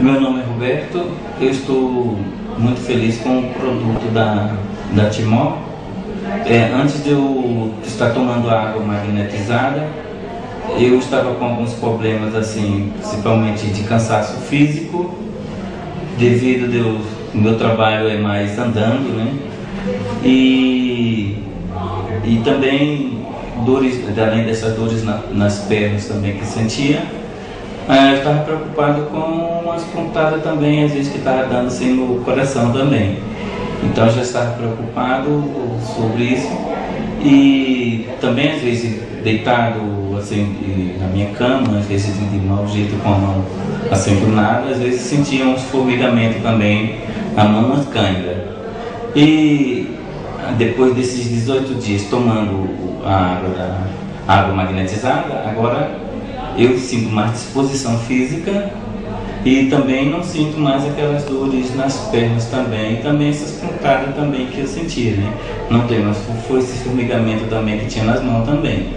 Meu nome é Roberto, eu estou muito feliz com o produto da Timol. Antes de eu estar tomando água magnetizada, eu estava com alguns problemas, assim, principalmente de cansaço físico, devido ao meu trabalho é mais andando, né? E também dores, além dessas dores nas pernas também que sentia. Eu estava preocupado com as pontadas também, às vezes que estava dando assim no coração também. Então eu já estava preocupado sobre isso. E também às vezes deitado assim na minha cama, às vezes de mau jeito com a mão assim do nada, às vezes sentia uns formigamentos também, a mão umas câimbras. E depois desses 18 dias tomando a água magnetizada, agora eu sinto mais disposição física e também não sinto mais aquelas dores nas pernas também, e também essas pontadas também que eu sentia, né? Não tem mais, foi esse formigamento também que tinha nas mãos também.